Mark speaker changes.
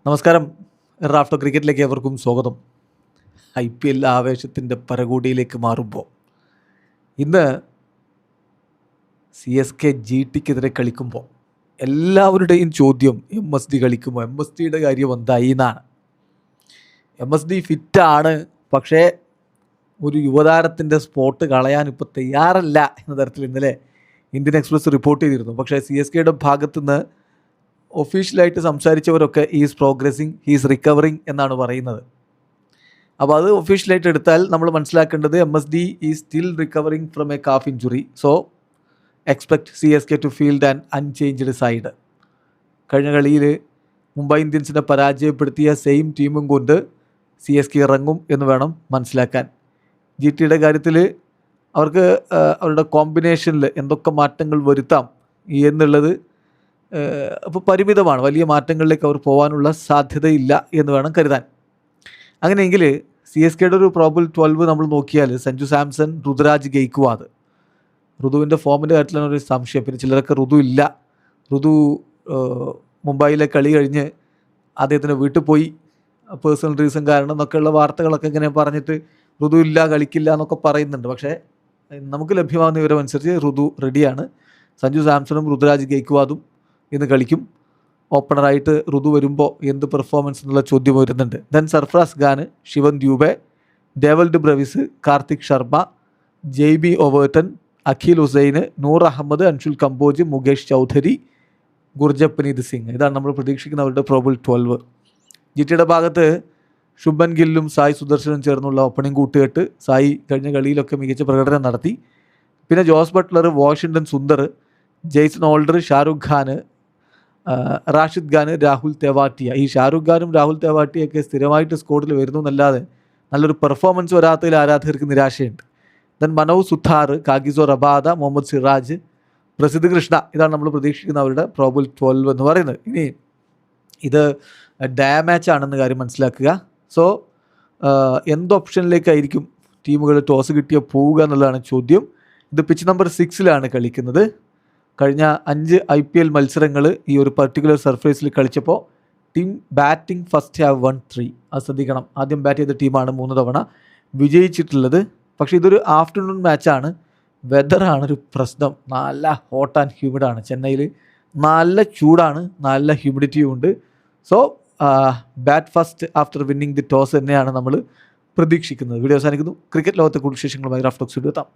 Speaker 1: നമസ്കാരം. റാഫ്റ്റോ ക്രിക്കറ്റിലേക്ക് ഏവർക്കും സ്വാഗതം. IPL ആവേശത്തിൻ്റെ പരകോടിയിലേക്ക് മാറുമ്പോൾ ഇന്ന് CSK GTക്കെതിരെ കളിക്കുമ്പോൾ എല്ലാവരുടെയും ചോദ്യം MSD കളിക്കുമ്പോൾ MSDയുടെ കാര്യം എന്തായി എന്നാണ്. MSD ഫിറ്റാണ്, പക്ഷേ ഒരു യുവതാരത്തിൻ്റെ സ്പോട്ട് കളയാൻ ഇപ്പോൾ തയ്യാറല്ല എന്ന തരത്തിൽ ഇന്നലെ ഇന്ത്യൻ എക്സ്പ്രസ് റിപ്പോർട്ട് ചെയ്തിരുന്നു. പക്ഷേ CSKയുടെ ഭാഗത്തുനിന്ന് ഒഫീഷ്യലായിട്ട് സംസാരിച്ചവരൊക്കെ ഈസ് പ്രോഗ്രസിങ്, ഹീസ് റിക്കവറിങ് എന്നാണ് പറയുന്നത്. അപ്പോൾ അത് ഒഫീഷ്യലായിട്ട് എടുത്താൽ നമ്മൾ മനസ്സിലാക്കേണ്ടത് MSD is still recovering from a calf injury. So expect CSK to field and unchanged side. കഴിഞ്ഞ കളിയിൽ മുംബൈ ഇന്ത്യൻസിനെ പരാജയപ്പെടുത്തിയ സെയിം ടീമും കൊണ്ട് CSK ഇറങ്ങും എന്ന് വേണം മനസ്സിലാക്കാൻ. GTയുടെ കാര്യത്തിൽ അവർക്ക് അവരുടെ കോമ്പിനേഷനിൽ എന്തൊക്കെ മാറ്റങ്ങൾ വരുത്താം എന്നുള്ളത് അപ്പോൾ പരിമിതമാണ്. വലിയ മാറ്റങ്ങളിലേക്ക് അവർ പോകാനുള്ള സാധ്യതയില്ല എന്ന് വേണം കരുതാൻ. അങ്ങനെയെങ്കിൽ CSKയുടെ ഒരു പ്രോബബിൾ 12 നമ്മൾ നോക്കിയാൽ സഞ്ജു സാംസൺ, ഋതുരാജ് ഗെയ്ക്വാദ്. ഋതുവിൻ്റെ ഫോമിൻ്റെ കാര്യത്തിലാണ് ഒരു സംശയം. പിന്നെ ചിലരൊക്കെ ഋതു ഇല്ല, ഋതു മുംബൈയിലെ കളി കഴിഞ്ഞ് അദ്ദേഹത്തിന് വീട്ടിൽ പോയി പേഴ്സണൽ റീസൺ കാരണം എന്നൊക്കെയുള്ള വാർത്തകളൊക്കെ ഇങ്ങനെ പറഞ്ഞിട്ട് ഋതു ഇല്ല, കളിക്കില്ല എന്നൊക്കെ പറയുന്നുണ്ട്. പക്ഷേ നമുക്ക് ലഭ്യമാകുന്ന വിവരമനുസരിച്ച് ഋതു റെഡിയാണ്. സഞ്ജു സാംസണും ഋതുരാജ് ഗെയ്ക്വാദും ഇന്ന് കളിക്കും. ഓപ്പണറായിട്ട് ഋതു വരുമ്പോൾ എന്ത് പെർഫോമൻസ് എന്നുള്ള ചോദ്യം വരുന്നുണ്ട്. Then Sarfaraz Khan, Shivam Dube, Dewald Brevis, Kartik Sharma, JB Overton, Akhil Hussain, Noor Ahmad, Anshul Kamboj, Mukesh Choudhary, Gurjapneet Singh. ഇതാണ് നമ്മൾ പ്രതീക്ഷിക്കുന്നവരുടെ പ്രോബബിൾ 12. GTയുടെ ഭാഗത്ത് ശുഭൻ ഗില്ലും സായി സുദർശനും ചേർന്നുള്ള ഓപ്പണിംഗ് കൂട്ടുകെട്ട്. സായി കഴിഞ്ഞ കളിയിലൊക്കെ മികച്ച പ്രകടനം നടത്തി. പിന്നെ Jos Buttler, Washington Sundar, Jason Holder, Shahrukh Khan, Rashid Khan, Rahul Tewatia. ഈ ഷാറുഖ് ഖാനും രാഹുൽ തെവാട്ടിയൊക്കെ സ്ഥിരമായിട്ട് സ്കോഡിൽ വരുന്നു എന്നല്ലാതെ നല്ലൊരു പെർഫോമൻസ് വരാത്തതിൽ ആരാധകർക്ക് നിരാശയുണ്ട്. Then Manoj Suthar, Kagiso Rabada, Mohammed Siraj, Prasidh Krishna. ഇതാണ് നമ്മൾ പ്രതീക്ഷിക്കുന്ന അവരുടെ പ്രോബബിൾ 12 എന്ന് പറയുന്നത്. ഇനി ഇത് ഡാമാച്ച് ആണെന്ന കാര്യം മനസ്സിലാക്കുക. സോ എന്ത് ഓപ്ഷനിലേക്കായിരിക്കും ടീമുകൾ ടോസ് കിട്ടിയ പോവുക എന്നുള്ളതാണ് ചോദ്യം. ഇത് പിച്ച് നമ്പർ 6 കളിക്കുന്നത്. കഴിഞ്ഞ 5 IPL മത്സരങ്ങൾ ഈ ഒരു പർട്ടിക്കുലർ സർഫേസിൽ കളിച്ചപ്പോൾ ടീം ബാറ്റിംഗ് ഫസ്റ്റ് ഹാവ് 1-3. അത് ശ്രദ്ധിക്കണം. ആദ്യം ബാറ്റ് ചെയ്ത ടീമാണ് 3 തവണ വിജയിച്ചിട്ടുള്ളത്. പക്ഷേ ഇതൊരു ആഫ്റ്റർനൂൺ മാച്ചാണ്. വെതറാണൊരു പ്രശ്നം. നല്ല ഹോട്ട് ആൻഡ് ഹ്യൂമിഡാണ്. ചെന്നൈയിൽ നല്ല ചൂടാണ്, നല്ല ഹ്യൂമിഡിറ്റിയും ഉണ്ട്. So bat first after winning the toss തന്നെയാണ് നമ്മൾ പ്രതീക്ഷിക്കുന്നത്. വീഡിയോ അവസാനിക്കുന്നു. ക്രിക്കറ്റ് ലോകത്തെ കൂടുതൽ വിശേഷങ്ങളുമായി റാഫ്റ്റോ എത്താം.